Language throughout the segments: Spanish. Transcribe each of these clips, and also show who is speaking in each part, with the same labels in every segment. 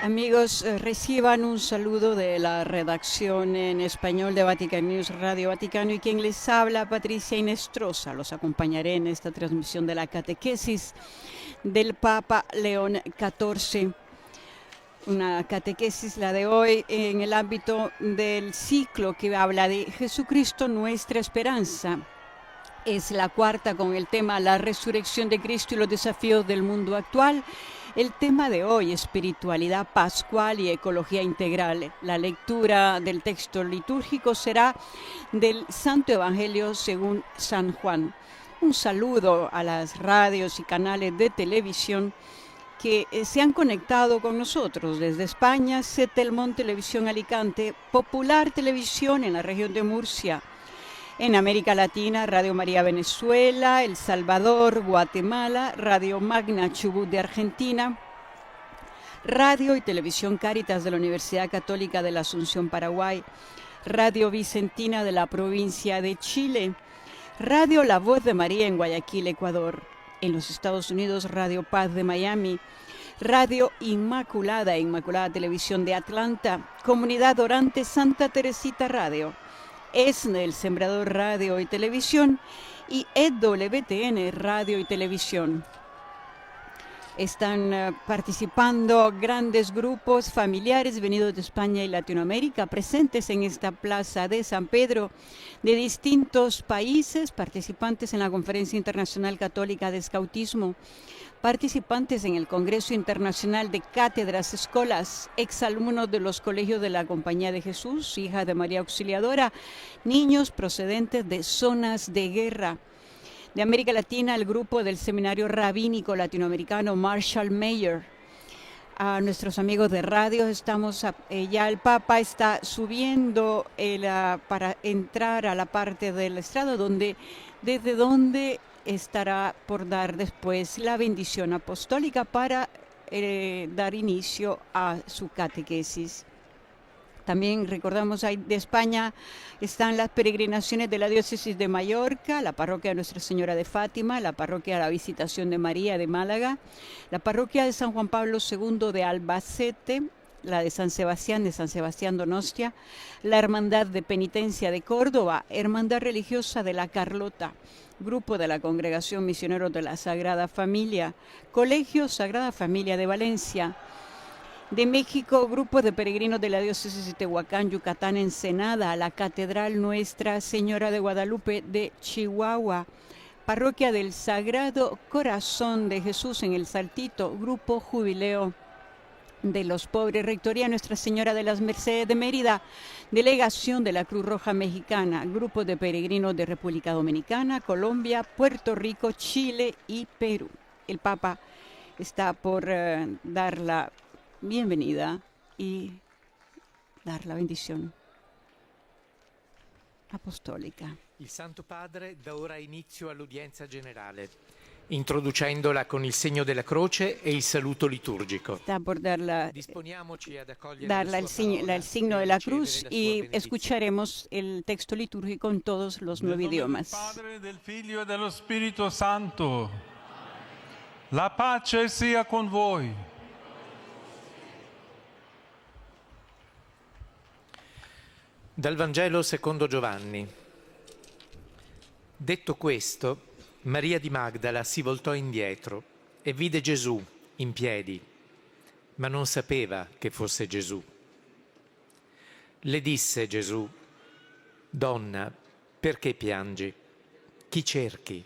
Speaker 1: Amigos, reciban un saludo de la redacción en español de Vatican News Radio Vaticano y quien les habla, Patricia Inestrosa. Los acompañaré en esta transmisión de la catequesis del Papa León XIV. Una catequesis, la de hoy, en el ámbito del ciclo que habla de Jesucristo, nuestra esperanza. Es la cuarta con el tema La resurrección de Cristo y los desafíos del mundo actual. El tema de hoy, espiritualidad pascual y ecología integral. La lectura del texto litúrgico será del Santo Evangelio según San Juan. Un saludo a las radios y canales de televisión que se han conectado con nosotros desde España, Setelmont Televisión Alicante, Popular Televisión en la región de Murcia. En América Latina, Radio María Venezuela, El Salvador, Guatemala, Radio Magna Chubut de Argentina, Radio y Televisión Cáritas de la Universidad Católica de la Asunción, Paraguay, Radio Vicentina de la provincia de Chile, Radio La Voz de María en Guayaquil, Ecuador. En los Estados Unidos, Radio Paz de Miami, Radio Inmaculada, Inmaculada Televisión de Atlanta, Comunidad Orante Santa Teresita Radio, ESNE, El Sembrador Radio y Televisión, y EWTN Radio y Televisión. Están participando grandes grupos familiares venidos de España y Latinoamérica, presentes en esta plaza de San Pedro, de distintos países, participantes en la Conferencia Internacional Católica de Escautismo, participantes en el Congreso Internacional de Cátedras, Escolas, exalumnos de los colegios de la Compañía de Jesús, hija de María Auxiliadora, niños procedentes de zonas de guerra. De América Latina, el grupo del Seminario Rabínico Latinoamericano Marshall Mayer. A nuestros amigos de radio, ya el Papa está subiendo para entrar a la parte del estrado desde donde estará por dar después la bendición apostólica para dar inicio a su catequesis. También recordamos, de España están las peregrinaciones de la diócesis de Mallorca, la parroquia de Nuestra Señora de Fátima, la parroquia de la Visitación de María de Málaga, la parroquia de San Juan Pablo II de Albacete, la de San Sebastián Donostia, la Hermandad de Penitencia de Córdoba, Hermandad Religiosa de la Carlota, Grupo de la Congregación Misioneros de la Sagrada Familia, Colegio Sagrada Familia de Valencia. De México, Grupo de Peregrinos de la Diócesis de Tehuacán, Yucatán, Ensenada, la Catedral Nuestra Señora de Guadalupe de Chihuahua, Parroquia del Sagrado Corazón de Jesús en El Saltito, Grupo Jubileo de los Pobres, Rectoría Nuestra Señora de las Mercedes de Mérida, Delegación de la Cruz Roja Mexicana, Grupo de Peregrinos de República Dominicana, Colombia, Puerto Rico, Chile y Perú. El Papa está por dar la bienvenida y dar la bendición apostólica.
Speaker 2: Il Santo Padre dà ora inizio all'udienza generale, introducendola con il segno della croce e il saluto liturgico.
Speaker 1: Está por
Speaker 2: Disponiamoci ad accogliere
Speaker 1: el signo de la cruz y escucharemos el texto litúrgico en todos los 9 idiomas.
Speaker 3: Del Padre, del Figlio e dello Spirito Santo. La pace sia con voi.
Speaker 2: Dal Vangelo secondo Giovanni. Detto questo, Maria di Magdala si voltò indietro e vide Gesù in piedi, ma non sapeva che fosse Gesù. Le disse Gesù: «Donna, perché piangi? Chi cerchi?»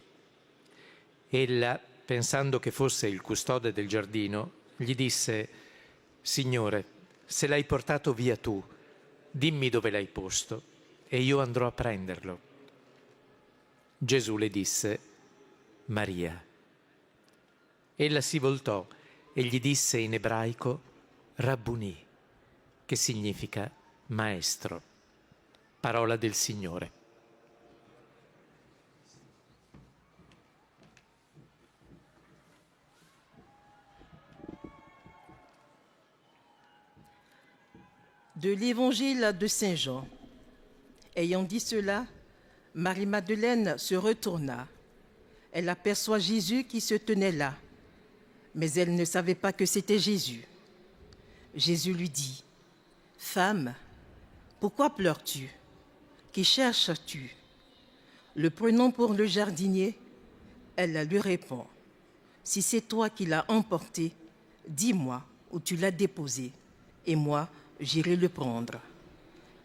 Speaker 2: Ella, pensando che fosse il custode del giardino, gli disse: «Signore, se l'hai portato via tu, dimmi dove l'hai posto e io andrò a prenderlo». Gesù le disse: «Maria». Ella si voltò e gli disse in ebraico: «Rabbunì», che significa maestro. Parola del Signore.
Speaker 4: De l'Évangile de Saint Jean. Ayant dit cela, Marie-Madeleine se retourna. Elle aperçoit Jésus qui se tenait là, mais elle ne savait pas que c'était Jésus. Jésus lui dit, « Femme, pourquoi pleures-tu? Qui cherches-tu? » Le prenant pour le jardinier, elle lui répond, « Si c'est toi qui l'as emporté, dis-moi où tu l'as déposé, et moi j'irai le prendre. »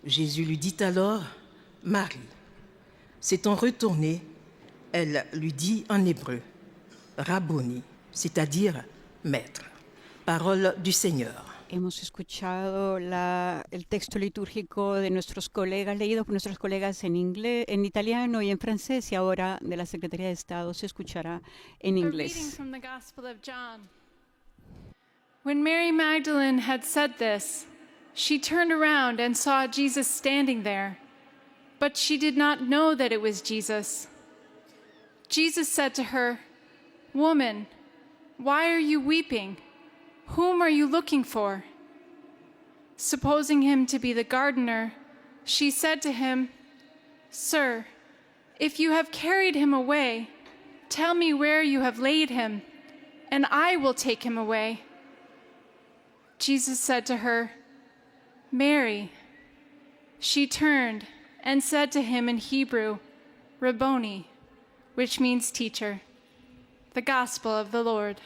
Speaker 4: Jésus lui dit alors, « Marie. » S'étant retournée, elle lui dit en hébreu, « Rabboni », c'est-à-dire « Maître ». Parole du Señor.
Speaker 1: Hemos escuchado el texto litúrgico de nuestros colegas, leído por nuestros colegas en inglés, en italiano y en francés, y ahora de la Secretaría de Estado se escuchará en
Speaker 5: A reading
Speaker 1: inglés.
Speaker 5: from the Gospel of John. When Mary Magdalene had said this, she turned around and saw Jesus standing there, but she did not know that it was Jesus. Jesus said to her, "Woman, why are you weeping? Whom are you looking for?" Supposing him to be the gardener, she said to him, "Sir, if you have carried him away, tell me where you have laid him, and I will take him away." Jesus said to her, "Mary." She turned and said to him in Hebrew, "Rabboni," which means teacher. The Gospel of the Lord.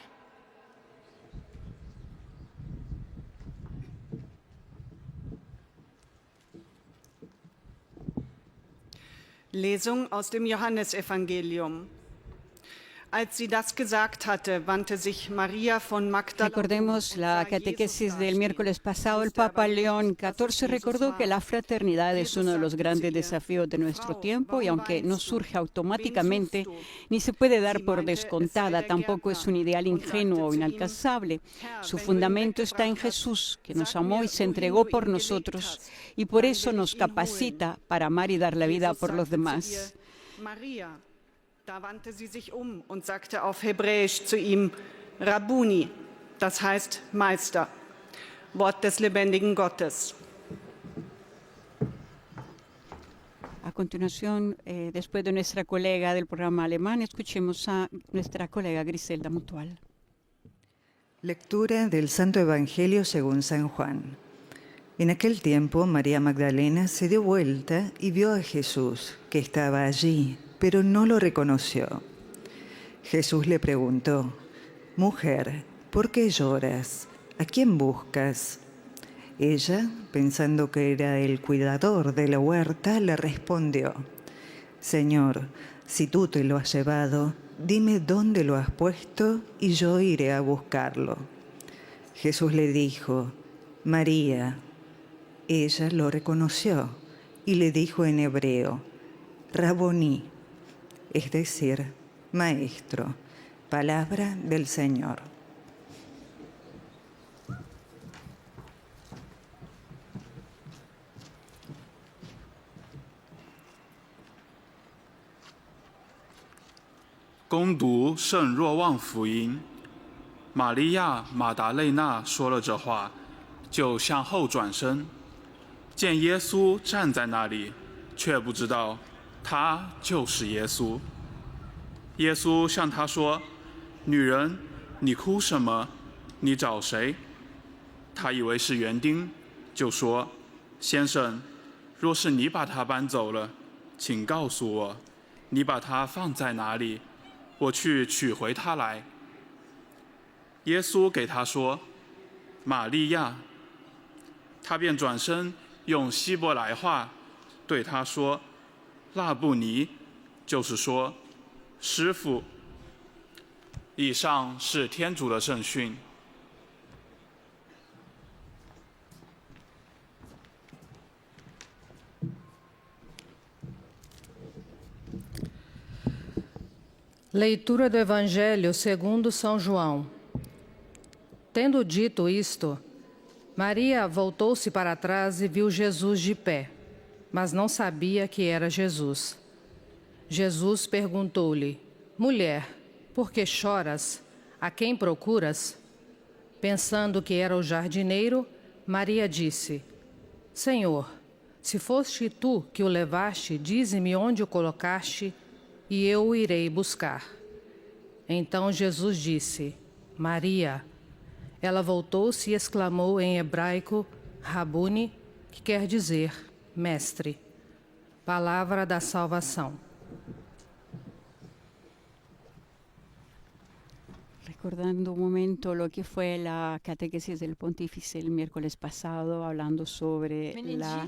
Speaker 6: Lesung aus dem Johannesevangelium. Als sie das gesagt hatte, wandte sich María von Magdala.
Speaker 1: Recordemos la catequesis del miércoles pasado. El Papa León XIV recordó que la fraternidad es uno de los grandes desafíos de nuestro tiempo y aunque no surge automáticamente ni se puede dar por descontada, tampoco es un ideal ingenuo o inalcanzable. Su fundamento está en Jesús, que nos amó y se entregó por nosotros y por eso nos capacita para amar y dar la vida por los demás.
Speaker 6: Maria. Da wandte sie sich und sagte auf Hebräisch zu ihm, Rabbuni, das heißt Meister, Wort des lebendigen Gottes.
Speaker 1: A continuación, después de nuestra colega del programa alemán, escuchemos a nuestra colega Griselda Mutual.
Speaker 7: Lectura del Santo Evangelio según San Juan. En aquel tiempo, María Magdalena se dio vuelta y vio a Jesús, que estaba allí, pero no lo reconoció. Jesús le preguntó, «Mujer, ¿por qué lloras? ¿A quién buscas?» Ella, pensando que era el cuidador de la huerta, le respondió, «Señor, si tú te lo has llevado, dime dónde lo has puesto y yo iré a buscarlo». Jesús le dijo, «María». Ella lo reconoció y le dijo en hebreo, «Rabboni», es decir, Maestro. Palabra del Señor.
Speaker 8: 恭读圣若望福音，玛利亚·马达肋纳说了这话，就向后转身，见耶稣站在那里，却不知道他就是耶稣。耶稣向他说：“女人，你哭什么？你找谁？”他以为是园丁，就说：“先生，若是你把他搬走了，请告诉我，你把他放在哪里，我去取回他来。”耶稣给他说：“玛利亚。”他便转身用希伯来话对他说：“拉布尼”，就是说，师傅。以上是天主的圣训。
Speaker 9: Leitura do Evangelho segundo São João. Tendo dito isto, Maria voltou-se para trás e viu Jesus de pé, mas não sabia que era Jesus. Jesus perguntou-lhe: Mulher, por que choras? A quem procuras? Pensando que era o jardineiro, Maria disse: Senhor, se foste tu que o levaste, dize-me onde o colocaste, e eu o irei buscar. Então Jesus disse: Maria. Ela voltou-se e exclamou em hebraico, Rabuni, que quer dizer mestre. Palavra da salvação.
Speaker 1: Recordando un momento lo que fue la catequesis del pontífice el miércoles pasado, hablando sobre la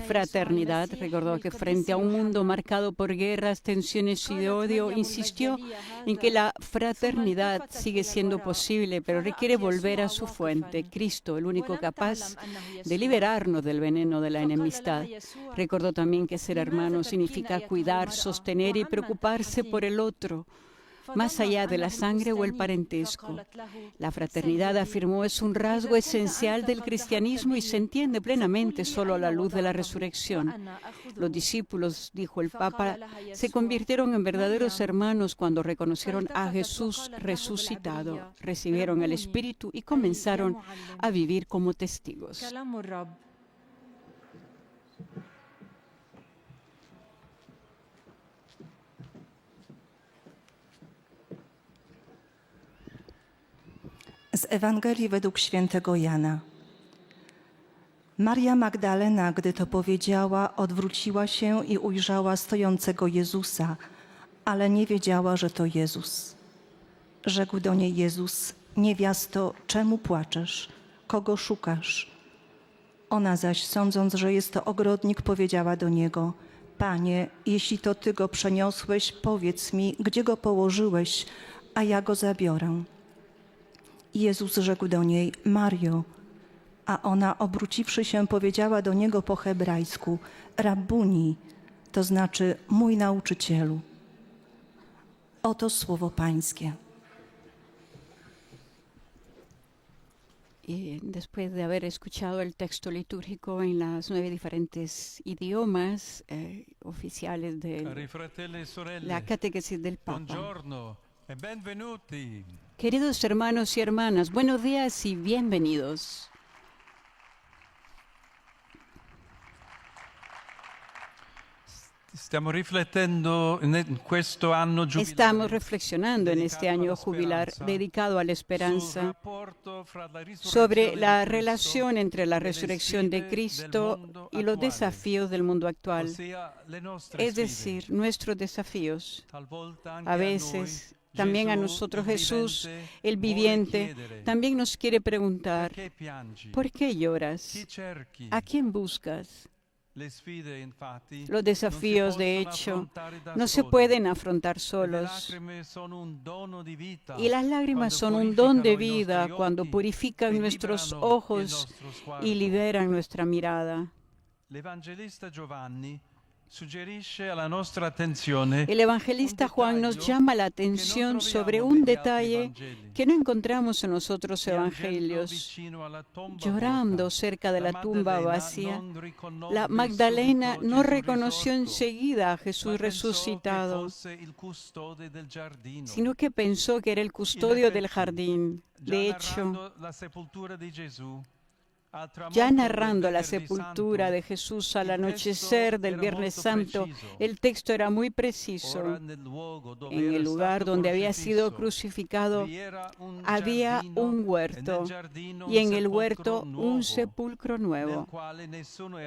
Speaker 1: fraternidad, recordó que frente a un mundo marcado por guerras, tensiones y odio, insistió en que la fraternidad sigue siendo posible, pero requiere volver a su fuente, Cristo, el único capaz de liberarnos del veneno de la enemistad. Recordó también que ser hermano significa cuidar, sostener y preocuparse por el otro, más allá de la sangre o el parentesco. La fraternidad, afirmó, es un rasgo esencial del cristianismo y se entiende plenamente solo a la luz de la resurrección. Los discípulos, dijo el Papa, se convirtieron en verdaderos hermanos cuando reconocieron a Jesús resucitado, recibieron el Espíritu y comenzaron a vivir como testigos.
Speaker 10: Z Ewangelii według świętego Jana. Maria Magdalena, gdy to powiedziała, odwróciła się i ujrzała stojącego Jezusa, ale nie wiedziała, że to Jezus. Rzekł do niej Jezus: niewiasto, czemu płaczesz? Kogo szukasz? Ona zaś, sądząc, że jest to ogrodnik, powiedziała do Niego: Panie, jeśli to Ty go przeniosłeś, powiedz mi, gdzie go położyłeś, a ja go zabiorę. Jezus rzekł do niej: Mario. A ona, obróciwszy się, powiedziała do Niego po hebrajsku: Rabbuni, to znaczy mój nauczycielu. Oto słowo Pańskie.
Speaker 1: Y después de haber escuchado el texto litúrgico en las 9 diferentes idiomas oficiales de la catequesis del Papa.
Speaker 3: Buongiorno e benvenuti.
Speaker 1: Queridos hermanos y hermanas, buenos días y bienvenidos.
Speaker 3: Estamos reflexionando
Speaker 1: en este año jubilar dedicado a la esperanza sobre la relación entre la resurrección de Cristo y los desafíos del mundo actual, es decir, nuestros desafíos. A veces también a nosotros Jesús, el viviente, también nos quiere preguntar: ¿por qué lloras? ¿A quién buscas? Los desafíos, de hecho, no se pueden afrontar solos. Y las lágrimas son un don de vida cuando purifican nuestros ojos y liberan nuestra mirada. El evangelista Juan nos llama la atención sobre un detalle que no encontramos en los otros evangelios. Llorando cerca de la tumba vacía, la Magdalena no reconoció enseguida a Jesús resucitado, sino que pensó que era el custodio del jardín. De hecho, ya narrando la sepultura de Jesús al anochecer del Viernes Santo, el texto era muy preciso. En el lugar donde había sido crucificado había un huerto, y en el huerto un sepulcro nuevo,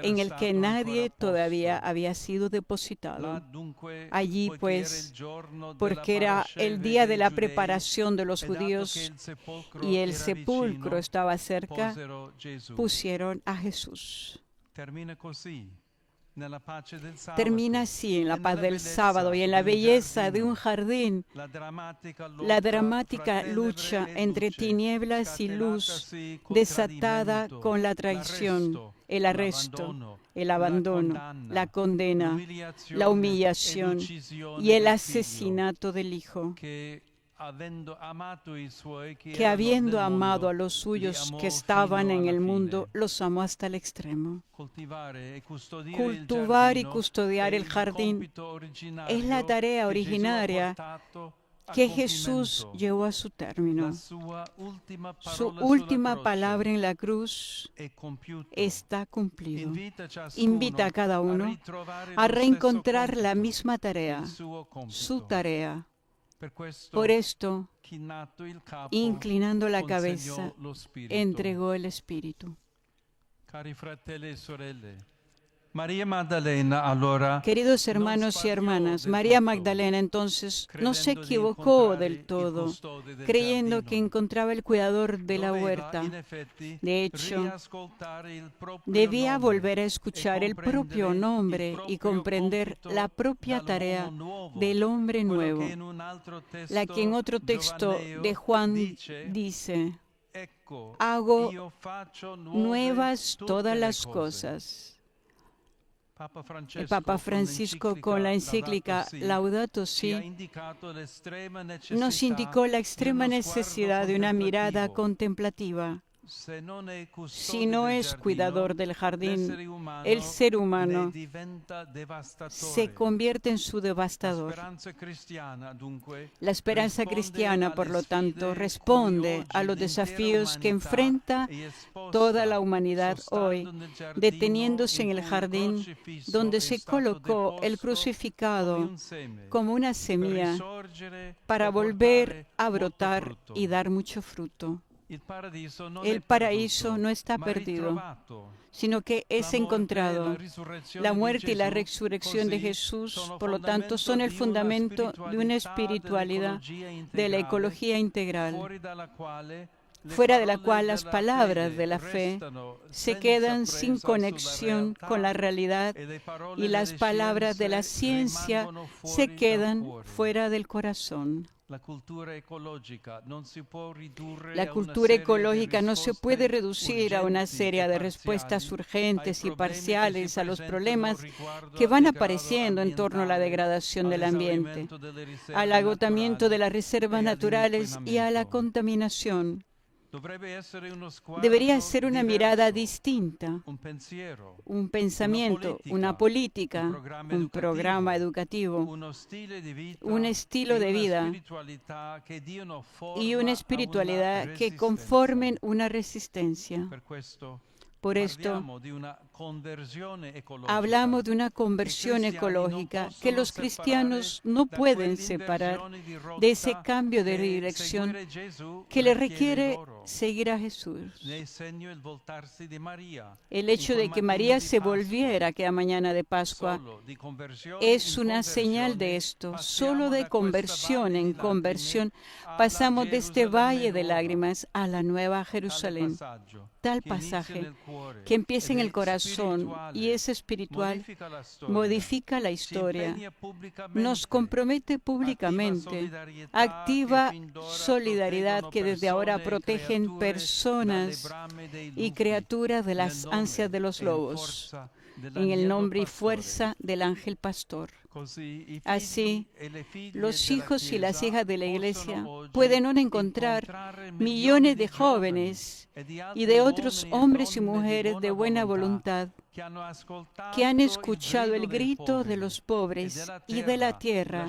Speaker 1: en el que nadie todavía había sido depositado. Allí, pues, porque era el día de la preparación de los judíos y el sepulcro estaba cerca, pusieron a Jesús. Termina así en la paz del sábado y en la belleza de un jardín la dramática lucha entre tinieblas y luz, desatada con la traición, el arresto, el abandono, la condena, la humillación y el asesinato del Hijo, que habiendo amado a los suyos que estaban en el mundo, los amó hasta el extremo. Cultivar y custodiar el jardín es la tarea originaria que Jesús llevó a su término. Su última palabra en la cruz: está cumplido. Invita a cada uno a reencontrar la misma tarea, su tarea, Por esto,
Speaker 3: chinato il capo,
Speaker 1: inclinando la
Speaker 3: consegnò
Speaker 1: cabeza,
Speaker 3: lo spirito.
Speaker 1: entregó el Espíritu.
Speaker 3: Cari fratelli e sorelle, María Magdalena allora
Speaker 1: Queridos
Speaker 3: non
Speaker 1: hermanos y
Speaker 3: sbagliò
Speaker 1: hermanas,
Speaker 3: del
Speaker 1: María
Speaker 3: tutto,
Speaker 1: Magdalena entonces no se
Speaker 3: credendo di
Speaker 1: equivocó
Speaker 3: incontrare
Speaker 1: del
Speaker 3: il
Speaker 1: todo,
Speaker 3: custode del
Speaker 1: creyendo
Speaker 3: giardino.
Speaker 1: que encontraba el cuidador de la
Speaker 3: Doveva,
Speaker 1: huerta.
Speaker 3: in effetti,
Speaker 1: De hecho,
Speaker 3: riascoltare il proprio
Speaker 1: debía
Speaker 3: nome
Speaker 1: volver a
Speaker 3: e
Speaker 1: escuchar el
Speaker 3: comprendere
Speaker 1: propio
Speaker 3: il
Speaker 1: nombre y
Speaker 3: proprio
Speaker 1: comprender
Speaker 3: compito
Speaker 1: la propia
Speaker 3: dall'uomo
Speaker 1: tarea
Speaker 3: nuovo,
Speaker 1: del hombre
Speaker 3: quello
Speaker 1: nuevo,
Speaker 3: che in un altro
Speaker 1: la que en otro texto de Juan dice,
Speaker 3: ecco,
Speaker 1: hago
Speaker 3: io faccio
Speaker 1: nuevas
Speaker 3: tutte
Speaker 1: todas
Speaker 3: le
Speaker 1: las
Speaker 3: cose.
Speaker 1: cosas.
Speaker 3: El
Speaker 1: Papa Francisco, con la encíclica Laudato Si, nos indicó la extrema necesidad de una mirada contemplativa. Si no es cuidador del jardín, el ser humano se convierte en su devastador. La esperanza cristiana, por lo tanto, responde a los desafíos que enfrenta toda la humanidad hoy, deteniéndose en el jardín donde se colocó el crucificado como una semilla para volver a brotar y dar mucho fruto. El paraíso no está perdido, sino que es encontrado. La muerte y la resurrección de Jesús, por lo tanto, son el fundamento de una espiritualidad de la ecología integral, fuera de la cual las palabras de la fe se quedan sin conexión con la realidad y las palabras de la ciencia se quedan fuera del corazón.
Speaker 3: La cultura ecológica no se
Speaker 1: puede reducir a una serie de respuestas urgentes y parciales a los problemas que van apareciendo en torno a la degradación del ambiente, al agotamiento de las reservas naturales y a la contaminación. Debería ser una mirada distinta, un pensamiento, una política, un programa educativo, un estilo de vida y una espiritualidad que conformen una resistencia. Por esto, hablamos de una conversión ecológica que los cristianos no pueden separar de ese cambio de dirección que le requiere seguir a Jesús. El hecho de que María se volviera aquella mañana de Pascua es una señal de esto. Solo de conversión en conversión pasamos de este valle de lágrimas a la nueva Jerusalén. Tal pasaje que empieza en el corazón y es espiritual, modifica la historia, nos compromete públicamente, activa solidaridad que desde ahora protegen personas y criaturas de las ansias de los lobos, en el nombre y fuerza del ángel pastor. Así, los hijos y las hijas de la Iglesia pueden hoy encontrar millones de jóvenes y de otros hombres y mujeres de buena voluntad que han escuchado el grito de los pobres y de la tierra,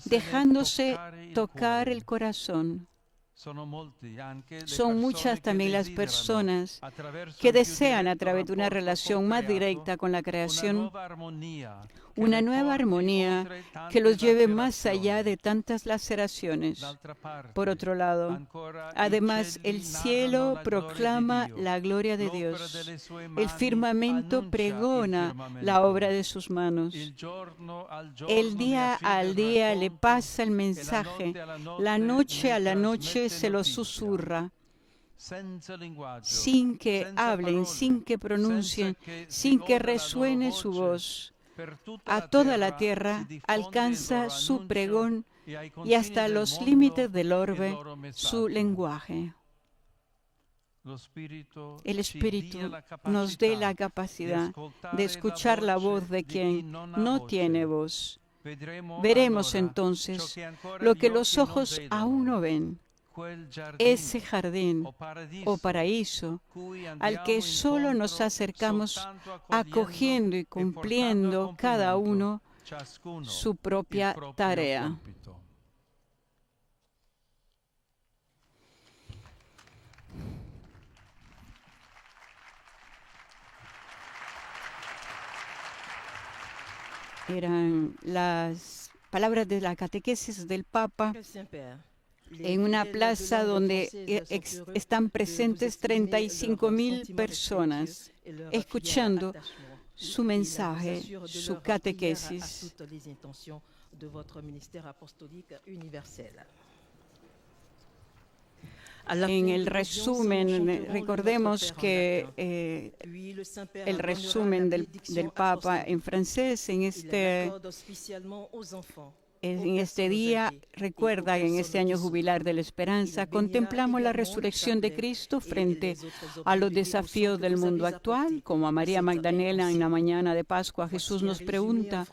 Speaker 1: dejándose tocar el corazón. Son muchas también las personas que desean, a través de una relación más directa con la creación, una nueva armonía que los lleve más allá de tantas laceraciones. Por otro lado, además, el cielo proclama la gloria de Dios. El firmamento pregona la obra de sus manos. El día al día le pasa el mensaje. La noche a la noche se lo susurra, sin que hablen, sin que pronuncien, sin que resuene su voz. A toda la tierra alcanza su pregón y hasta los límites del orbe su lenguaje. El Espíritu nos dé la capacidad de escuchar la voz de quien no tiene voz. Veremos entonces lo que los ojos aún no ven, ese jardín o paraíso al que solo nos acercamos acogiendo y cumpliendo cada uno su propia tarea. Eran las palabras de la catequesis del Papa en una plaza donde están presentes 35.000 personas escuchando su mensaje, su catequesis. En el resumen, recordemos que el resumen del Papa en francés en este día, recuerda, en este año jubilar de la esperanza, contemplamos la resurrección de Cristo frente a los desafíos del mundo actual. Como a María Magdalena en la mañana de Pascua, Jesús nos pregunta,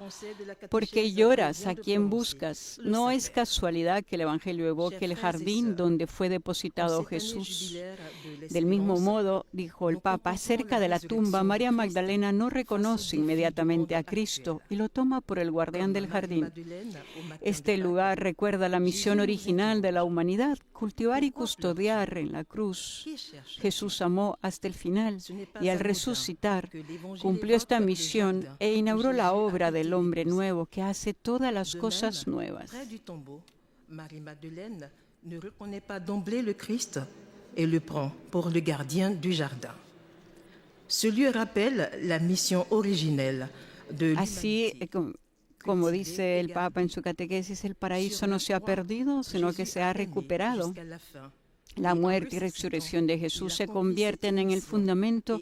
Speaker 1: ¿por qué lloras? ¿A quién buscas? No es casualidad que el Evangelio evoque el jardín donde fue depositado Jesús. Del mismo modo, dijo el Papa, cerca de la tumba, María Magdalena no reconoce inmediatamente a Cristo y lo toma por el guardián del jardín. Este lugar recuerda la misión original de la humanidad, cultivar y custodiar en la cruz. Jesús amó hasta el final y al resucitar cumplió esta misión e inauguró la obra del hombre nuevo que hace todas las cosas nuevas.
Speaker 4: Marie Madeleine ne reconnaît pas d'emblée le Christ et le prend pour le gardien du jardin. Ce lieu rappelle la mission originelle de
Speaker 1: Así, como dice el Papa en su catequesis, el paraíso no se ha perdido, sino que se ha recuperado. La muerte y resurrección de Jesús se convierten en el fundamento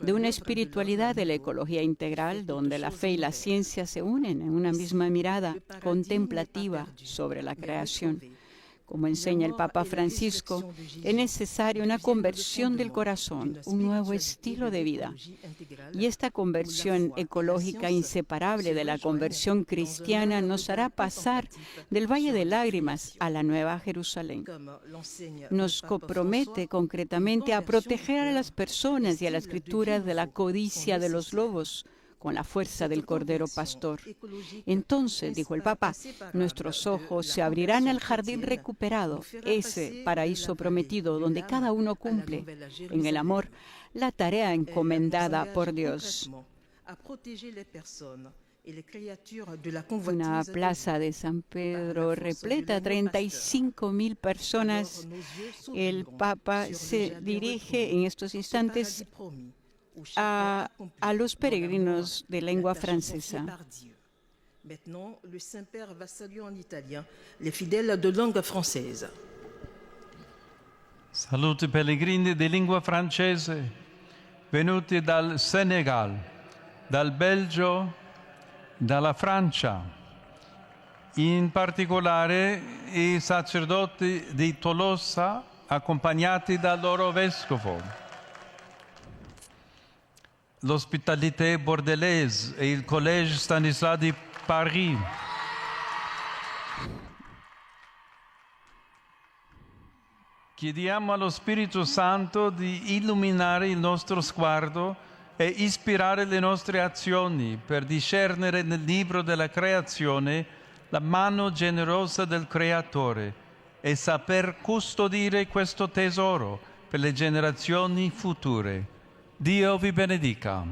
Speaker 1: de una espiritualidad de la ecología integral, donde la fe y la ciencia se unen en una misma mirada contemplativa sobre la creación. Como enseña el Papa Francisco, es necesaria una conversión del corazón, un nuevo estilo de vida. Y esta conversión ecológica inseparable de la conversión cristiana nos hará pasar del Valle de Lágrimas a la Nueva Jerusalén. Nos compromete concretamente a proteger a las personas y a la Escritura de la codicia de los lobos, con la fuerza del Cordero Pastor. Entonces, dijo el Papa, nuestros ojos se abrirán al jardín recuperado, ese paraíso prometido donde cada uno cumple, en el amor, la tarea encomendada por Dios. Una plaza de San Pedro repleta, 35.000 personas. El Papa se dirige en estos instantes a los peregrinos de lengua francesa.
Speaker 4: Maintenant, le Saint-Père va saluer en italien les fidèles de langue française.
Speaker 3: Saluti pellegrini di lingua francese venuti dal Senegal, dal Belgio, dalla Francia, in particolare i sacerdoti di Tolosa accompagnati dal loro vescovo. L'Hospitalité Bordelaise e il Collège Stanislas di Paris. Chiediamo allo Spirito Santo di illuminare il nostro sguardo e ispirare le nostre azioni per discernere nel libro della creazione la mano generosa del Creatore e saper custodire questo tesoro per le generazioni future. Dio vi benedica.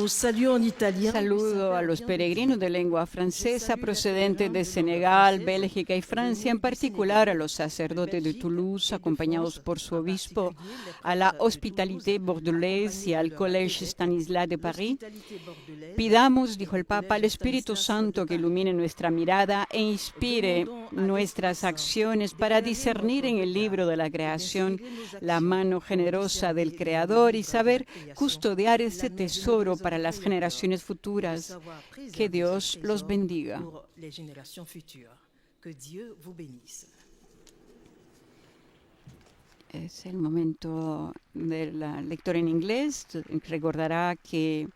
Speaker 1: Saludo a los peregrinos de lengua francesa procedentes de Senegal, Bélgica y Francia, en particular a los sacerdotes de Toulouse, acompañados por su obispo, a la Hospitalité Bordelaise y al Collège Stanislas de París. Pidamos, dijo el Papa, al Espíritu Santo que ilumine nuestra mirada e inspire nuestras acciones para discernir en el libro de la creación la mano generosa del Creador y saber custodiar ese tesoro para las generaciones futuras. Que Dios los bendiga. Es el momento de la lectura en inglés. Recordará que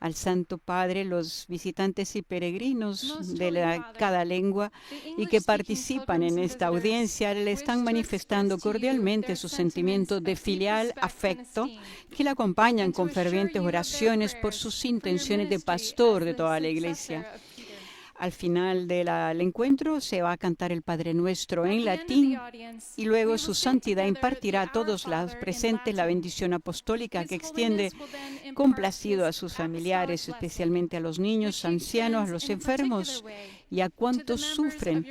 Speaker 1: al Santo Padre los visitantes y peregrinos de cada lengua y que participan en esta audiencia le están manifestando cordialmente sus sentimientos de filial afecto que le acompañan con fervientes oraciones por sus intenciones de pastor de toda la Iglesia. Al final del encuentro se va a cantar el Padre Nuestro en latín y luego su santidad impartirá a todos los presentes la bendición apostólica que extiende complacido a sus familiares, especialmente a los niños, ancianos, a los enfermos y a cuantos sufren,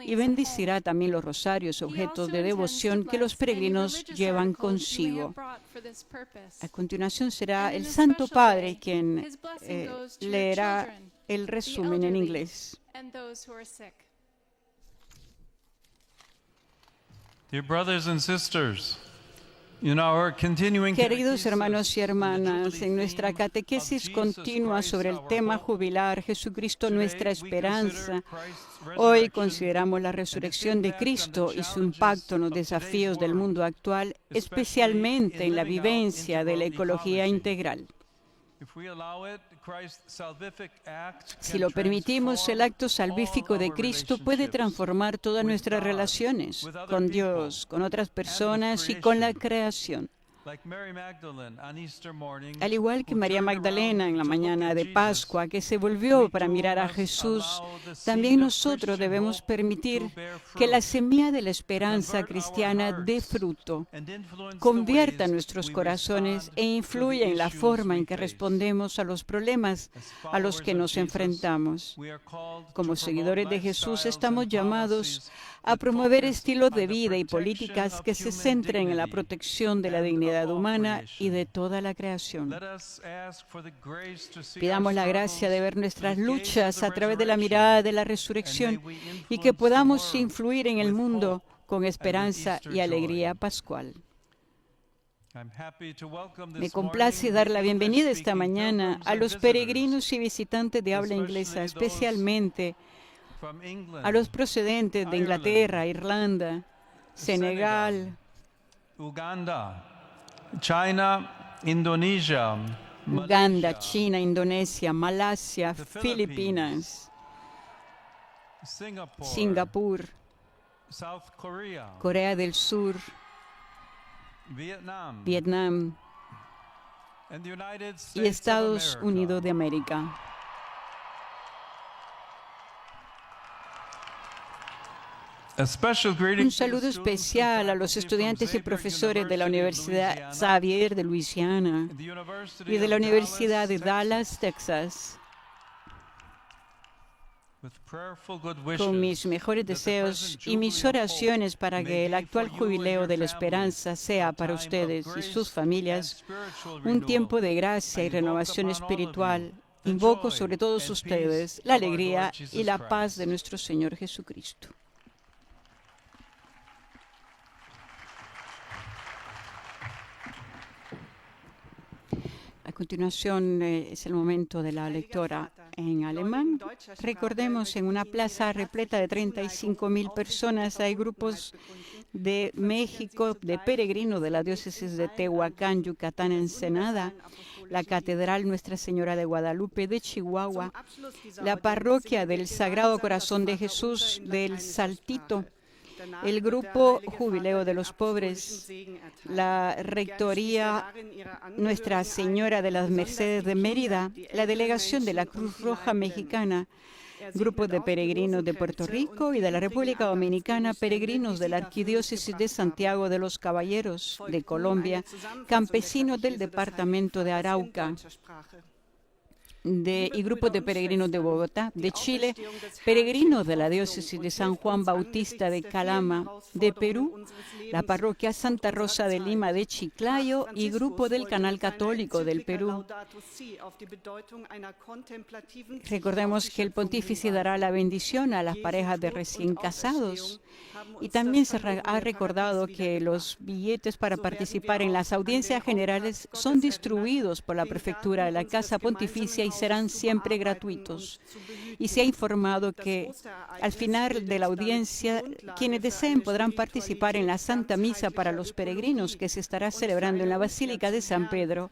Speaker 1: y bendecirá también los rosarios, objetos de devoción que los peregrinos llevan consigo. A continuación será el Santo Padre quien leerá el resumen en inglés.
Speaker 3: Dear brothers and sisters, in our continuing
Speaker 1: Queridos hermanos y hermanas, en nuestra catequesis continua sobre el tema jubilar, Jesucristo nuestra esperanza, hoy consideramos la resurrección de Cristo y su impacto en los desafíos del mundo actual, especialmente en la vivencia de la ecología integral. Si lo permitimos, el acto salvífico de Cristo puede transformar todas nuestras relaciones con Dios, con otras personas y con la creación. Al igual que María Magdalena en la mañana de Pascua, que se volvió para mirar a Jesús, también nosotros debemos permitir que la semilla de la esperanza cristiana dé fruto, convierta nuestros corazones e influya en la forma en que respondemos a los problemas a los que nos enfrentamos. Como seguidores de Jesús, estamos llamados a promover estilos de vida y políticas que se centren en la protección de la dignidad humana y de toda la creación. Pidamos la gracia de ver nuestras luchas a través de la mirada de la resurrección y que podamos influir en el mundo con esperanza y alegría pascual. Me complace dar la bienvenida esta mañana a los peregrinos y visitantes de habla inglesa, especialmente a los procedentes de Inglaterra, Irlanda, Senegal,
Speaker 3: Uganda, China, Indonesia,
Speaker 1: Uganda, China, Indonesia, Malasia, Filipinas, Singapur, Corea del Sur, Vietnam y Estados Unidos de América. Un saludo especial a los estudiantes y profesores de la Universidad Xavier de Luisiana y de la Universidad de Dallas, Texas. Con mis mejores deseos y mis oraciones para que el actual jubileo de la esperanza sea para ustedes y sus familias un tiempo de gracia y renovación espiritual. Invoco sobre todos ustedes la alegría y la paz de nuestro Señor Jesucristo. A continuación es el momento de la lectura en alemán. Recordemos, en una plaza repleta de 35,000 personas hay grupos de México, de peregrinos de la diócesis de Tehuacán, Yucatán, Ensenada, la Catedral Nuestra Señora de Guadalupe de Chihuahua, la Parroquia del Sagrado Corazón de Jesús del Saltito, el Grupo Jubileo de los Pobres, la Rectoría Nuestra Señora de las Mercedes de Mérida, la Delegación de la Cruz Roja Mexicana, grupos de peregrinos de Puerto Rico y de la República Dominicana, peregrinos de la Arquidiócesis de Santiago de los Caballeros de Colombia, campesinos del departamento de Arauca, y grupos de peregrinos de Bogotá, de Chile, peregrinos de la diócesis de San Juan Bautista de Calama, de Perú, la parroquia Santa Rosa de Lima de Chiclayo y grupo del Canal Católico del Perú. Recordemos que el pontífice dará la bendición a las parejas de recién casados. Y también se ha recordado que los billetes para participar en las audiencias generales son distribuidos por la prefectura de la Casa Pontificia y serán siempre gratuitos. Y se ha informado que al final de la audiencia, quienes deseen podrán participar en la Santa Misa para los peregrinos que se estará celebrando en la Basílica de San Pedro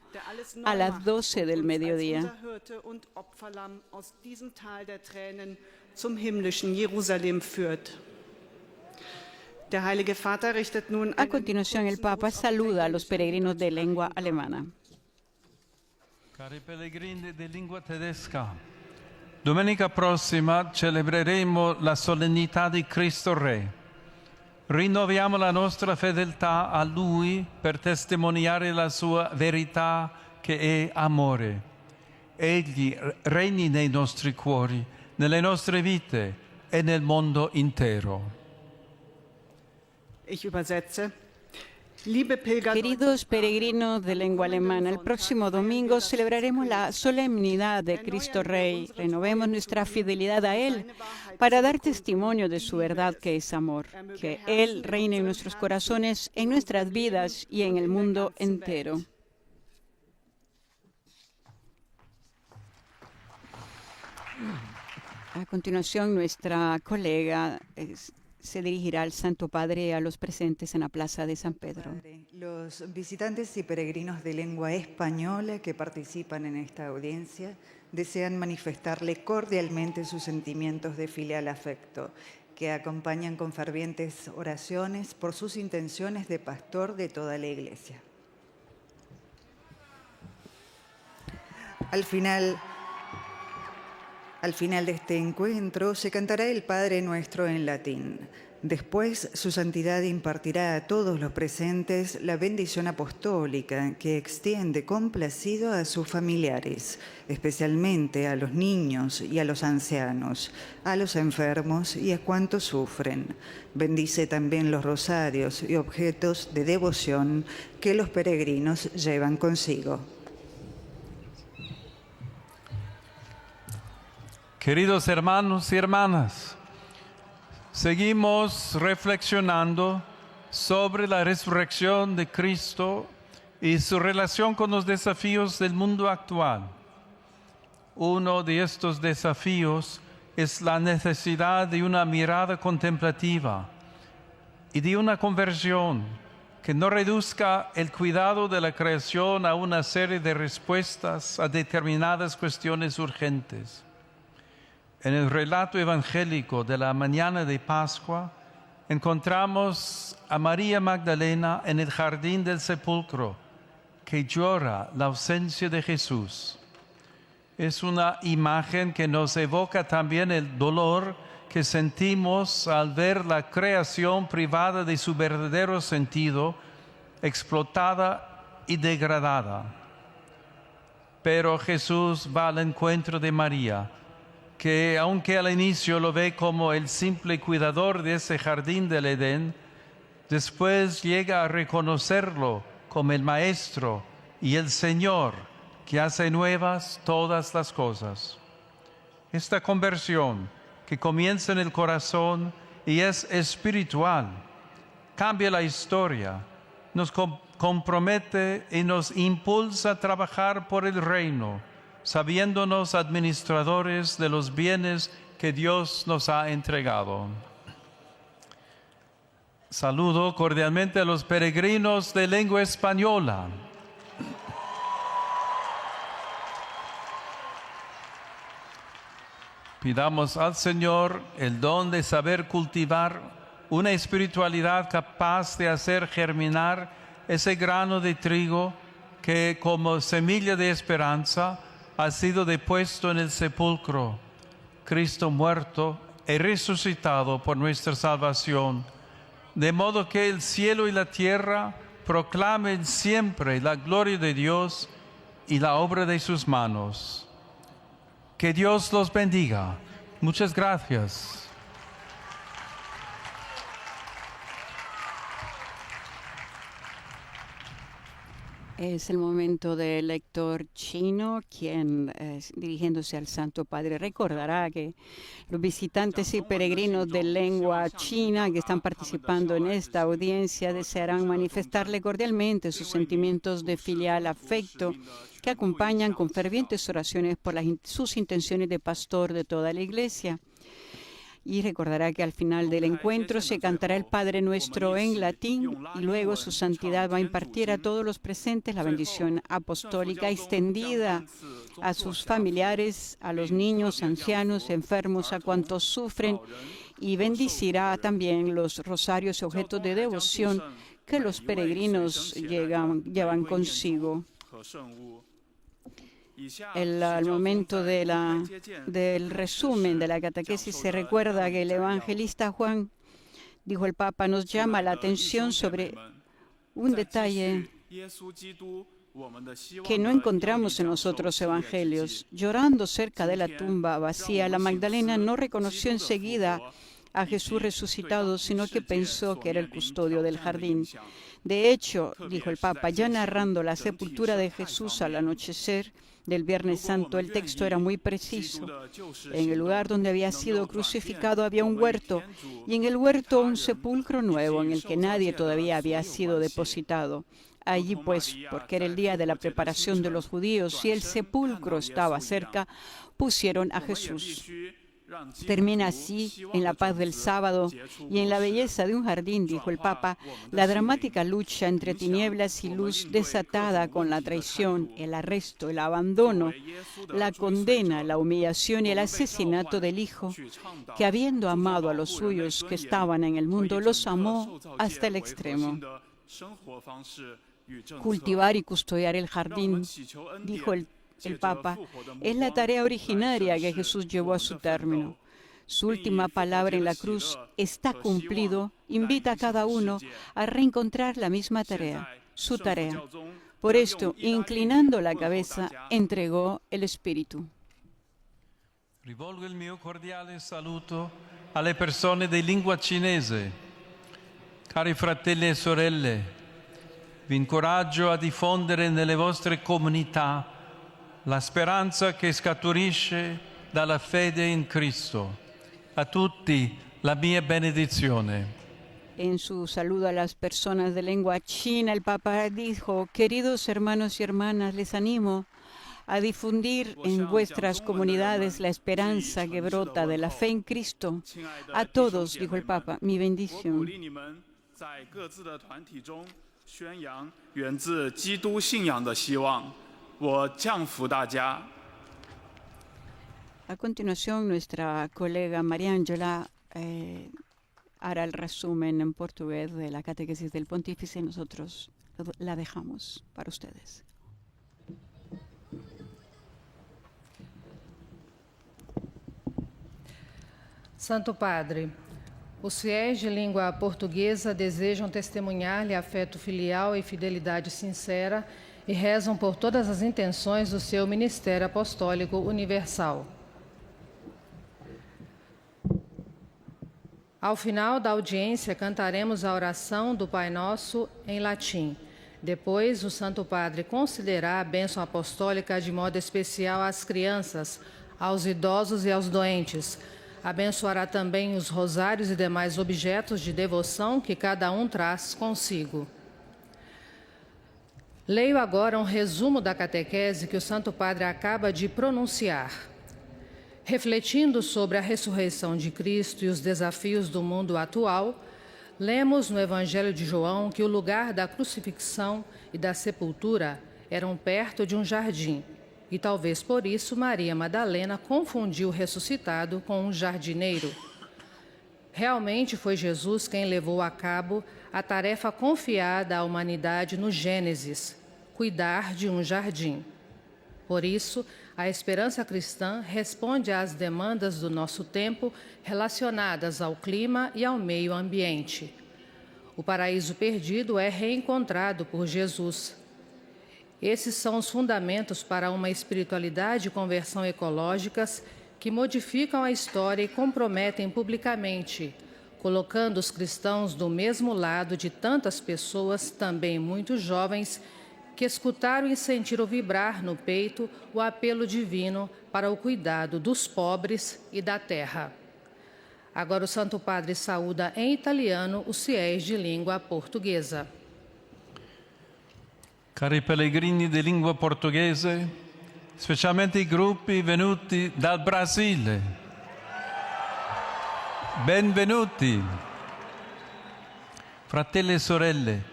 Speaker 1: a las 12 del mediodía. A continuación, el Papa saluda a los peregrinos de lengua alemana.
Speaker 3: Cari pellegrini di lingua tedesca, Domenica prossima celebreremo la solennità di Cristo Re. Rinnoviamo la nostra fedeltà a Lui per testimoniare la sua verità che è amore. Egli regni nei nostri cuori, nelle nostre vite e nel mondo intero.
Speaker 6: Ich übersetze. Liebe Pilger,
Speaker 1: Queridos peregrinos de lengua alemana, el próximo domingo celebraremos la solemnidad de Cristo Rey. Renovemos nuestra fidelidad a Él para dar testimonio de su verdad que es amor. Que Él reine en nuestros corazones, en nuestras vidas y en el mundo entero. A continuación, nuestra colega se dirigirá al Santo Padre y a los presentes en la Plaza de San Pedro.
Speaker 7: Los visitantes y peregrinos de lengua española que participan en esta audiencia desean manifestarle cordialmente sus sentimientos de filial afecto, que acompañan con fervientes oraciones por sus intenciones de pastor de toda la Iglesia. Al final de este encuentro se cantará el Padre Nuestro en latín. Después, su santidad impartirá a todos los presentes la bendición apostólica que extiende complacido a sus familiares, especialmente a los niños y a los ancianos, a los enfermos y a cuantos sufren. Bendice también los rosarios y objetos de devoción que los peregrinos llevan consigo.
Speaker 3: Queridos hermanos y hermanas, seguimos reflexionando sobre la resurrección de Cristo y su relación con los desafíos del mundo actual. Uno de estos desafíos es la necesidad de una mirada contemplativa y de una conversión que no reduzca el cuidado de la creación a una serie de respuestas a determinadas cuestiones urgentes. En el relato evangélico de la mañana de Pascua, encontramos a María Magdalena en el jardín del sepulcro, que llora la ausencia de Jesús. Es una imagen que nos evoca también el dolor que sentimos al ver la creación privada de su verdadero sentido, explotada y degradada. Pero Jesús va al encuentro de María, que aunque al inicio lo ve como el simple cuidador de ese jardín del Edén, después llega a reconocerlo como el Maestro y el Señor que hace nuevas todas las cosas. Esta conversión que comienza en el corazón y es espiritual, cambia la historia, nos compromete y nos impulsa a trabajar por el reino, sabiéndonos administradores de los bienes que Dios nos ha entregado. Saludo cordialmente a los peregrinos de lengua española. Pidamos al Señor el don de saber cultivar una espiritualidad capaz de hacer germinar ese grano de trigo que como semilla de esperanza ha sido depuesto en el sepulcro, Cristo muerto y resucitado por nuestra salvación, de modo que el cielo y la tierra proclamen siempre la gloria de Dios y la obra de sus manos. Que Dios los bendiga. Muchas gracias.
Speaker 1: Es el momento del lector chino, quien, dirigiéndose al Santo Padre, recordará que los visitantes y peregrinos de lengua china que están participando en esta audiencia desearán manifestarle cordialmente sus sentimientos de filial afecto que acompañan con fervientes oraciones por sus intenciones de pastor de toda la Iglesia. Y recordará que al final del encuentro se cantará el Padre Nuestro en latín y luego su santidad va a impartir a todos los presentes la bendición apostólica extendida a sus familiares, a los niños, ancianos, enfermos, a cuantos sufren, y bendicirá también los rosarios y objetos de devoción que los peregrinos llevan consigo. al momento del resumen de la catequesis, se recuerda que el evangelista Juan, dijo el Papa, nos llama la atención sobre un detalle que no encontramos en los otros evangelios. Llorando cerca de la tumba vacía, la Magdalena no reconoció enseguida a Jesús resucitado, sino que pensó que era el custodio del jardín. De hecho, dijo el Papa, ya narrando la sepultura de Jesús al anochecer del Viernes Santo, el texto era muy preciso. En el lugar donde había sido crucificado había un huerto, y en el huerto un sepulcro nuevo en el que nadie todavía había sido depositado. Allí, pues, porque era el día de la preparación de los judíos y el sepulcro estaba cerca, pusieron a Jesús. Termina así, en la paz del sábado y en la belleza de un jardín, dijo el Papa, la dramática lucha entre tinieblas y luz desatada con la traición, el arresto, el abandono, la condena, la humillación y el asesinato del Hijo, que habiendo amado a los suyos que estaban en el mundo, los amó hasta el extremo. Cultivar y custodiar el jardín, dijo el Papa, es la tarea originaria que Jesús llevó a su término. Su última palabra en la cruz, está cumplido, invita a cada uno a reencontrar la misma tarea, su tarea. Por esto, inclinando la cabeza, entregó el Espíritu.
Speaker 3: Rivolgo il mio cordiale saluto alle persone di lingua cinese. Cari fratelli e sorelle, vi incoraggio a diffondere nelle vostre comunità la speranza che scaturisce dalla fede in Cristo. A tutti la mia benedizione.
Speaker 1: En su saludo a las personas de lengua china, el Papa dijo, queridos hermanos y hermanas, les animo a difundir en vuestras comunidades la esperanza que brota de la fe en Cristo. A todos, dijo el Papa, mi bendición. A continuación, nuestra colega María Ángela hará el resumen en portugués de la catequesis del Pontífice y nosotros la dejamos para ustedes.
Speaker 9: Santo Padre, os fiéis de língua portuguesa desejam testemunhar-lhe afeto filial e fidelidade sincera e rezam por todas as intenções do seu ministério apostólico universal. Ao final da audiência, cantaremos a oração do Pai Nosso em latim. Depois, o Santo Padre concederá a bênção apostólica de modo especial às crianças, aos idosos e aos doentes. Abençoará também os rosários e demais objetos de devoção que cada um traz consigo. Leio agora um resumo da catequese que o Santo Padre acaba de pronunciar. Refletindo sobre a ressurreição de Cristo e os desafios do mundo atual, lemos no Evangelho de João que o lugar da crucifixão e da sepultura eram perto de um jardim, e talvez por isso Maria Madalena confundiu o ressuscitado com um jardineiro. Realmente foi Jesus quem levou a cabo a tarefa confiada à humanidade no Gênesis, cuidar de um jardim. Por isso, a esperança cristã responde às demandas do nosso tempo relacionadas ao clima e ao meio ambiente. O paraíso perdido é reencontrado por Jesus. Esses são os fundamentos para uma espiritualidade e conversão ecológicas que modificam a história e comprometem publicamente, colocando os cristãos do mesmo lado de tantas pessoas, também muito jovens, que escutaram e sentiram vibrar no peito o apelo divino para o cuidado dos pobres e da terra. Agora o Santo Padre saúda em italiano os fiéis de língua portuguesa.
Speaker 3: Cari pellegrini di lingua portoghese, specialmente i gruppi venuti dal Brasile, benvenuti. Fratelli e sorelle,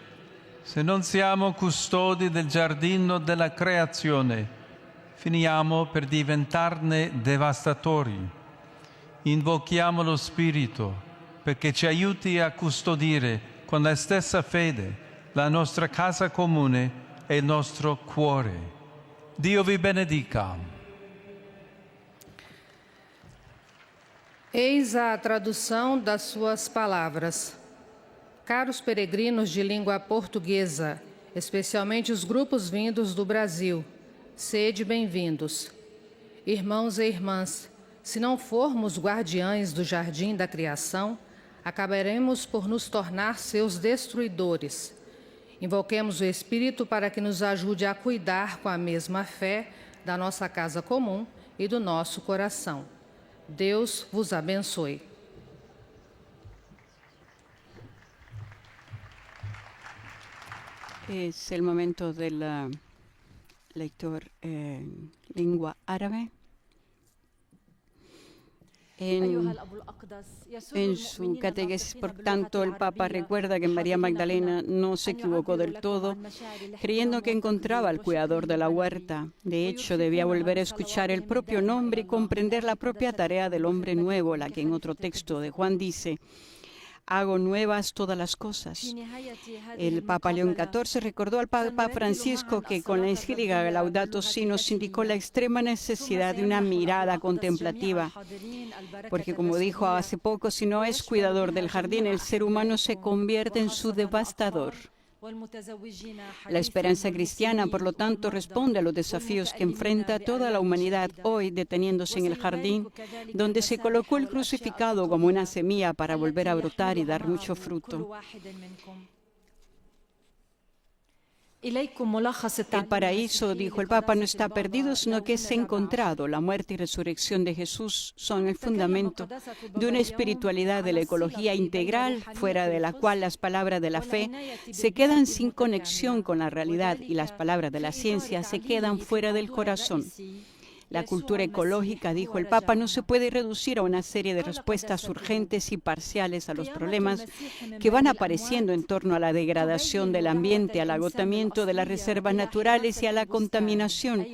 Speaker 3: se non siamo custodi del giardino della creazione, finiamo per diventarne devastatori. Invochiamo lo Spirito perché ci aiuti a custodire con la stessa fede la nostra casa comune e il nostro cuore. Dio vi benedica.
Speaker 9: Eis a tradução das suas palavras. Caros peregrinos de língua portuguesa, especialmente os grupos vindos do Brasil, sede bem-vindos. Irmãos e irmãs, se não formos guardiães do jardim da criação, acabaremos por nos tornar seus destruidores. Invoquemos o Espírito para que nos ajude a cuidar com a mesma fé da nossa casa comum e do nosso coração. Deus vos abençoe.
Speaker 1: Es el momento del lector en lengua árabe. En su catequesis, por tanto, el Papa recuerda que María Magdalena no se equivocó del todo, creyendo que encontraba al cuidador de la huerta. De hecho, debía volver a escuchar el propio nombre y comprender la propia tarea del hombre nuevo, la que en otro texto de Juan dice: hago nuevas todas las cosas. El Papa León XIV recordó al Papa Francisco que con la encíclica Laudato Si nos indicó la extrema necesidad de una mirada contemplativa, porque como dijo hace poco, si no es cuidador del jardín, el ser humano se convierte en su devastador. La esperanza cristiana, por lo tanto, responde a los desafíos que enfrenta toda la humanidad hoy, deteniéndose en el jardín, donde se colocó el crucificado como una semilla para volver a brotar y dar mucho fruto. El paraíso, dijo el Papa, no está perdido, sino que es encontrado. La muerte y resurrección de Jesús son el fundamento de una espiritualidad de la ecología integral, fuera de la cual las palabras de la fe se quedan sin conexión con la realidad y las palabras de la ciencia se quedan fuera del corazón. La cultura ecológica, dijo el Papa, no se puede reducir a una serie de respuestas urgentes y parciales a los problemas que van apareciendo en torno a la degradación del ambiente, al agotamiento de las reservas naturales y a la contaminación.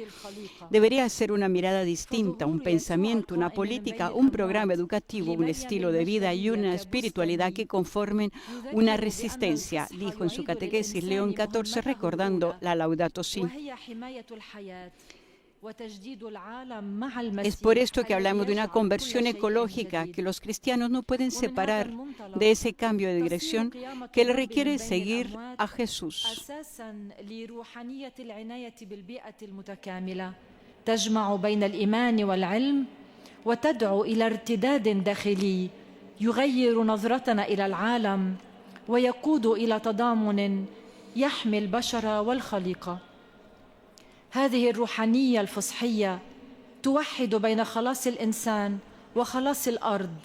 Speaker 1: Debería ser una mirada distinta, un pensamiento, una política, un programa educativo, un estilo de vida y una espiritualidad que conformen una resistencia, dijo en su catequesis León XIV, recordando la Laudato Si. Es por esto que hablamos de una conversión ecológica que los cristianos no pueden separar de ese cambio de dirección que le requiere seguir a Jesús.
Speaker 11: تجمع بين الإيمان والعلم وتدعو إلى ارتداد داخلي يغير نظرتنا إلى العالم ويقود إلى تضامن يحمي البشر والخليقة. هذه الروحانية الفصحية توحد بين خلاص الإنسان وخلاص الأرض.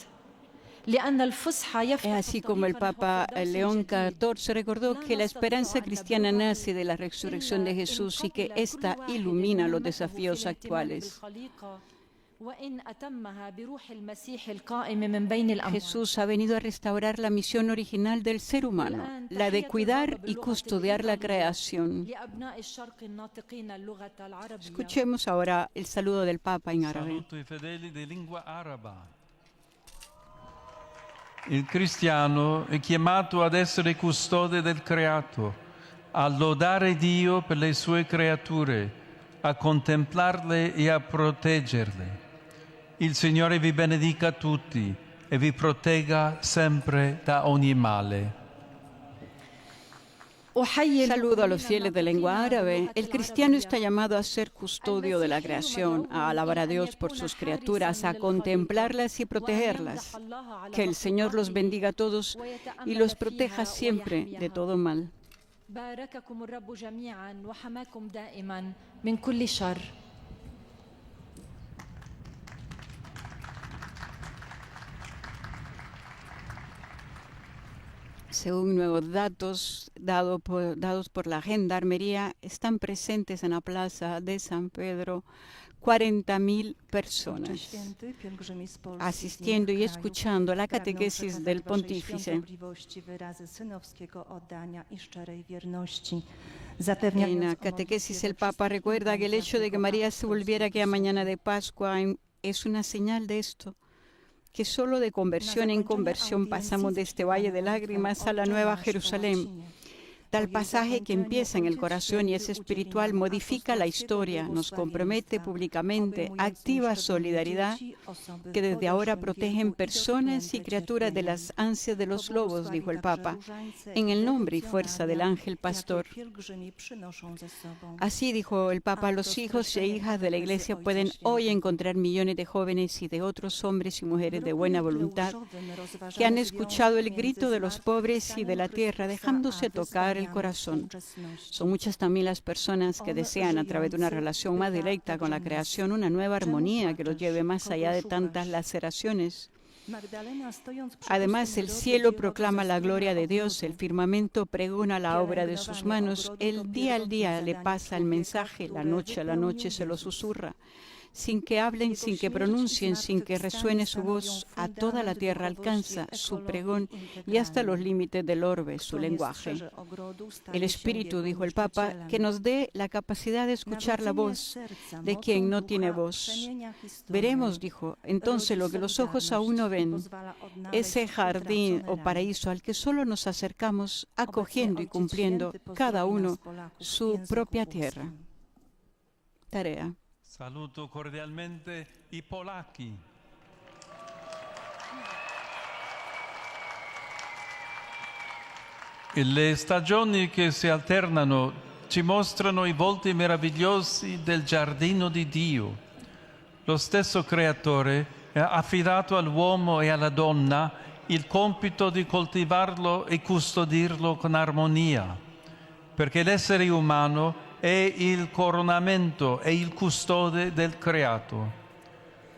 Speaker 1: Es así como el Papa León XIV recordó que la esperanza cristiana nace de la resurrección de Jesús y que ésta ilumina los desafíos actuales. Jesús ha venido a restaurar la misión original del ser humano, la de cuidar y custodiar la creación. Escuchemos ahora el saludo del Papa en árabe.
Speaker 3: Il cristiano è chiamato ad essere custode del creato, a lodare Dio per le sue creature, a contemplarle e a proteggerle. Il Signore vi benedica tutti e vi protegga sempre da ogni male.
Speaker 1: Saludo a los fieles de lengua árabe. El cristiano está llamado a ser custodio de la creación, a alabar a Dios por sus criaturas, a contemplarlas y protegerlas. Que el Señor los bendiga a todos y los proteja siempre de todo mal. Según nuevos datos dados por la Gendarmería, están presentes en la plaza de San Pedro 40.000 personas, asistiendo y escuchando la catequesis del pontífice. En la catequesis el Papa recuerda que el hecho de que María se volviera aquella mañana de Pascua es una señal de esto, que solo de conversión en conversión pasamos de este valle de lágrimas a la nueva Jerusalén, Tal pasaje que empieza en el corazón y es espiritual modifica la historia, nos compromete públicamente, activa solidaridad que desde ahora protegen personas y criaturas de las ansias de los lobos, dijo el Papa, en el nombre y fuerza del ángel pastor. Así dijo el Papa, los hijos e hijas de la Iglesia pueden hoy encontrar millones de jóvenes y de otros hombres y mujeres de buena voluntad que han escuchado el grito de los pobres y de la tierra, dejándose tocar el corazón. Son muchas también las personas que desean, a través de una relación más directa con la creación, una nueva armonía que los lleve más allá de tantas laceraciones. Además, el cielo proclama la gloria de Dios, el firmamento pregona la obra de sus manos, el día al día le pasa el mensaje, la noche a la noche se lo susurra. Sin que hablen, sin que pronuncien, sin que resuene su voz, a toda la tierra alcanza su pregón y hasta los límites del orbe, su lenguaje. El Espíritu, dijo el Papa, que nos dé la capacidad de escuchar la voz de quien no tiene voz. Veremos, dijo, entonces lo que los ojos aún no ven, ese jardín o paraíso al que solo nos acercamos acogiendo y cumpliendo cada uno su propia tierra. Tarea.
Speaker 3: Saluto cordialmente i polacchi. Le stagioni che si alternano ci mostrano i volti meravigliosi del giardino di Dio. Lo stesso Creatore ha affidato all'uomo e alla donna il compito di coltivarlo e custodirlo con armonia, perché l'essere umano è il coronamento e il custode del creato.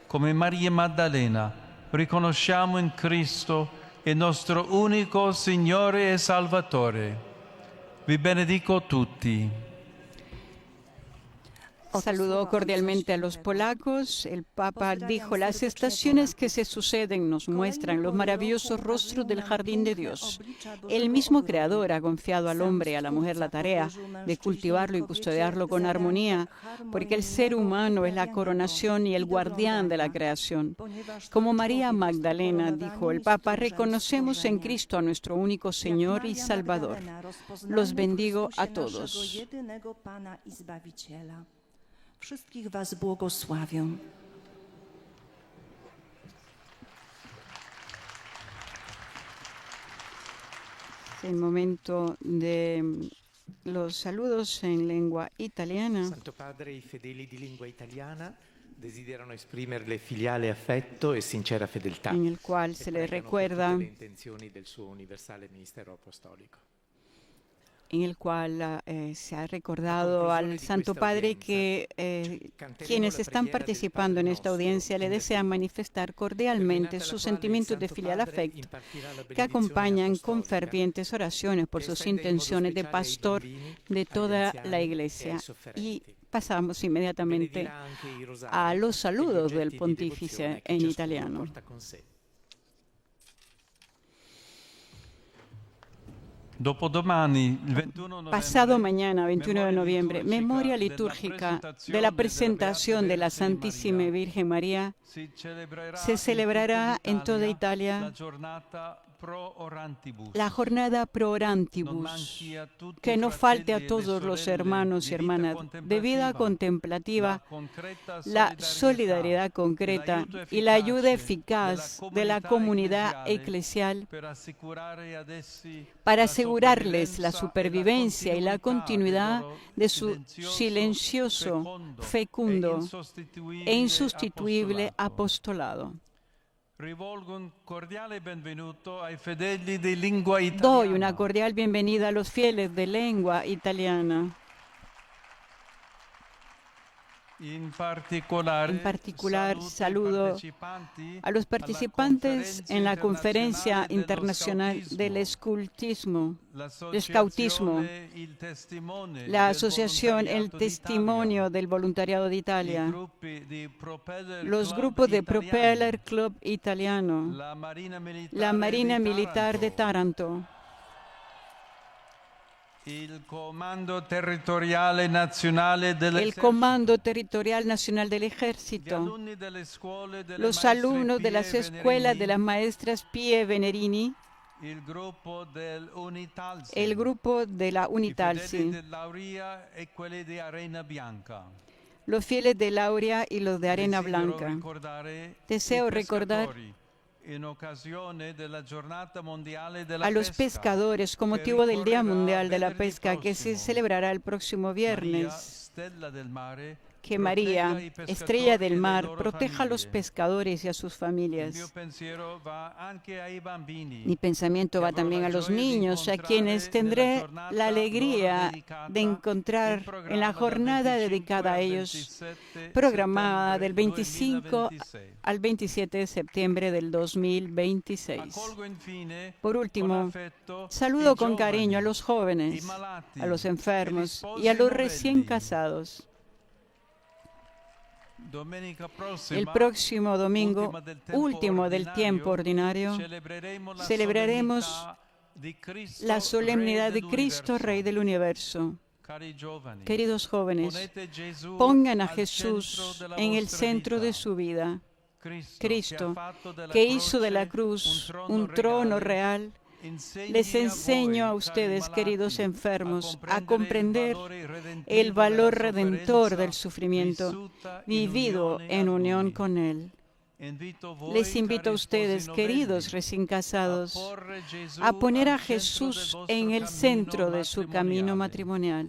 Speaker 3: Come Maria Maddalena riconosciamo in Cristo il nostro unico Signore e Salvatore. Vi benedico tutti.
Speaker 1: Saludó cordialmente a los polacos. El Papa dijo, las estaciones que se suceden nos muestran los maravillosos rostros del jardín de Dios. El mismo Creador ha confiado al hombre y a la mujer la tarea de cultivarlo y custodiarlo con armonía, porque el ser humano es la coronación y el guardián de la creación. Como María Magdalena, dijo el Papa, reconocemos en Cristo a nuestro único Señor y Salvador. Los bendigo a todos.
Speaker 10: Wszystkich was błogosławię.
Speaker 1: El momento de los saludos en lengua italiana.
Speaker 2: Santo Padre, i fedeli di lingua italiana desiderano esprimerle filiale affetto e sincera fedeltà.
Speaker 1: En el cual se le recuerda
Speaker 2: le intenzioni del suo universale ministero apostolico.
Speaker 1: En el cual se ha recordado al Santo Padre que quienes están participando en esta audiencia le desean manifestar cordialmente sus sentimientos de filial afecto que acompañan con fervientes oraciones por sus intenciones de pastor de toda la Iglesia. Y pasamos inmediatamente a los saludos del pontífice en italiano. Pasado mañana, 21 de noviembre, memoria litúrgica de la presentación de la Santísima Virgen María, se celebrará en toda Italia la jornada pro orantibus, que no falte a todos los hermanos y hermanas de vida contemplativa, la solidaridad concreta y la ayuda eficaz de la comunidad eclesial para asegurarles la supervivencia y la continuidad de su silencioso, fecundo e insustituible apostolado. Doy una cordial bienvenida a los fieles de lengua italiana. En particular, saludo a los participantes en la Conferencia Internacional del Escautismo, la Asociación El Testimonio del Voluntariado de Italia, los grupos de Propeller Club Italiano, la Marina Militar de Taranto,
Speaker 3: el Comando Territorial Nacional
Speaker 1: del Ejército, los alumnos de las escuelas de las maestras Pie Venerini,
Speaker 3: il gruppo del Unitalsi,
Speaker 1: el grupo de la
Speaker 3: i fedeli
Speaker 1: Unitalsi,
Speaker 3: di Lauria e quelli di Arena Bianca.
Speaker 1: los fieles de Lauria y los de Arena
Speaker 3: Desidero
Speaker 1: Blanca.
Speaker 3: ricordare
Speaker 1: Deseo
Speaker 3: i
Speaker 1: recordar
Speaker 3: pescatori in occasione della giornata mondiale della
Speaker 1: a los
Speaker 3: pesca,
Speaker 1: pescadores con
Speaker 3: che
Speaker 1: motivo del Día
Speaker 3: ricorrerà
Speaker 1: Mundial de la
Speaker 3: venerdì
Speaker 1: Pesca que se
Speaker 3: prossimo.
Speaker 1: celebrará el próximo
Speaker 3: Maria,
Speaker 1: viernes.
Speaker 3: stella del mare,
Speaker 1: Que
Speaker 3: protegga
Speaker 1: María,
Speaker 3: i pescatori
Speaker 1: estrella
Speaker 3: e
Speaker 1: del
Speaker 3: le
Speaker 1: mar,
Speaker 3: loro
Speaker 1: proteja a los
Speaker 3: famiglie.
Speaker 1: pescadores y a sus
Speaker 3: Il mio
Speaker 1: familias.
Speaker 3: pensiero va anche ai bambini.
Speaker 1: Mi pensamiento va también a los niños, a quienes tendré la alegría de encontrar en la jornada dedicada a ellos, programada del 25 al 27 de septiembre del 2026.
Speaker 3: Accolgo infine
Speaker 1: Por
Speaker 3: con
Speaker 1: último,
Speaker 3: affetto
Speaker 1: saludo
Speaker 3: i
Speaker 1: con cariño a
Speaker 3: giovani,
Speaker 1: los jóvenes,
Speaker 3: i malati,
Speaker 1: a los
Speaker 3: e gli
Speaker 1: enfermos
Speaker 3: sposi
Speaker 1: y a los
Speaker 3: novelli.
Speaker 1: recién casados.
Speaker 3: Domenica prossima,
Speaker 1: El próximo domingo,
Speaker 3: último del
Speaker 1: tiempo ordinario, celebraremos la solemnidad de Cristo, Rey del Universo.
Speaker 3: Cari giovani,
Speaker 1: Queridos jóvenes,
Speaker 3: ponete Gesù
Speaker 1: pongan a
Speaker 3: al
Speaker 1: Jesús
Speaker 3: centro della
Speaker 1: en el
Speaker 3: vostra
Speaker 1: centro
Speaker 3: vita.
Speaker 1: de su vida. Cristo,
Speaker 3: che ha fatto della
Speaker 1: que hizo de la
Speaker 3: croce
Speaker 1: cruz un trono real, les enseño a ustedes, queridos enfermos, a comprender el valor redentor del sufrimiento vivido en unión con Él. Les invito a ustedes, queridos recién casados, a poner a Jesús en el centro de su camino matrimonial.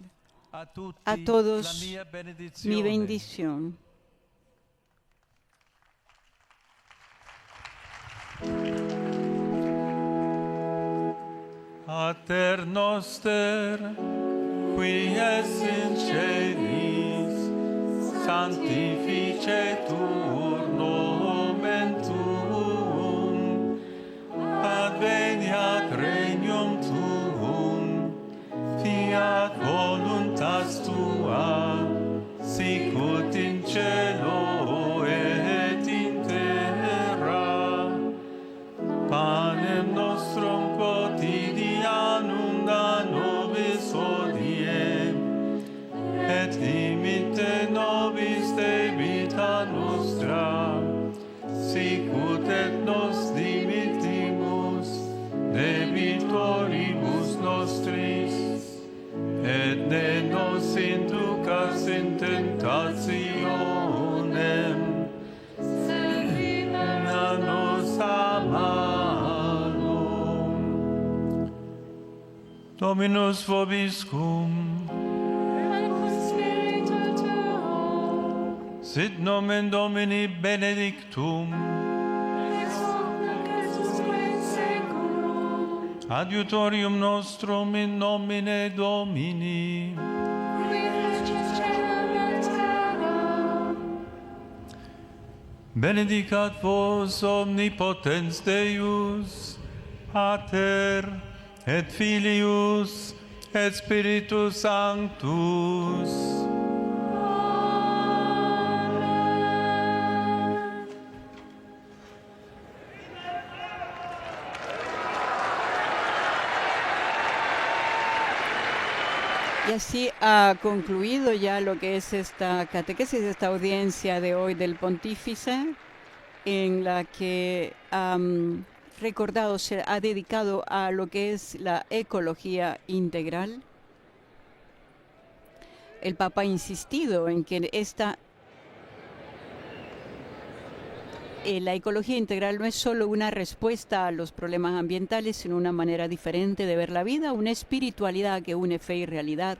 Speaker 1: A todos, mi bendición.
Speaker 3: Pater noster, qui es in celis, sanctificetur nomen tuum, adveniat regnum tuum, fiat voluntas tua, sicut in cielo et in terra. Panem nostrum quotidianum da nobis hodie, et dimitte nobis debita nostra, sicut et nos dimittimus debitoribus nostris, et ne nos inducas in tentationem, sed libera nos a malum. Dominus vobiscum, sit nomen Domini benedictum, adiutorium nostrum in nomine Domini. Benedicat vos omnipotens Deus, Pater, et Filius, et Spiritus Sanctus.
Speaker 1: Y así ha concluido ya lo que es esta catequesis, esta audiencia de hoy del Pontífice, en la que recordado se ha dedicado a lo que es la ecología integral. El Papa ha insistido en que la ecología integral no es solo una respuesta a los problemas ambientales, sino una manera diferente de ver la vida, una espiritualidad que une fe y realidad.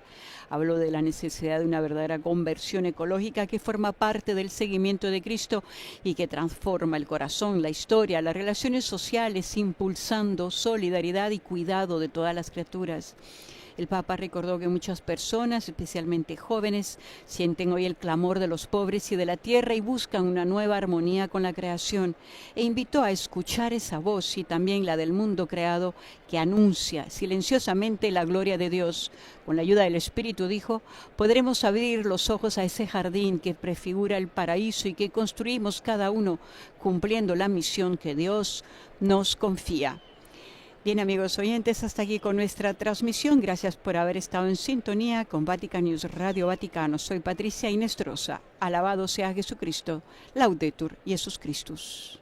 Speaker 1: Habló de la necesidad de una verdadera conversión ecológica que forma parte del seguimiento de Cristo y que transforma el corazón, la historia, las relaciones sociales, impulsando solidaridad y cuidado de todas las criaturas. El Papa recordó que muchas personas, especialmente jóvenes, sienten hoy el clamor de los pobres y de la tierra y buscan una nueva armonía con la creación, e invitó a escuchar esa voz y también la del mundo creado que anuncia silenciosamente la gloria de Dios. Con la ayuda del Espíritu, dijo, podremos abrir los ojos a ese jardín que prefigura el paraíso y que construimos cada uno cumpliendo la misión que Dios nos confía. Bien, amigos oyentes, hasta aquí con nuestra transmisión. Gracias por haber estado en sintonía con Vatican News Radio Vaticano. Soy Patricia Inestrosa. Alabado sea Jesucristo. Laudetur Jesus Christus.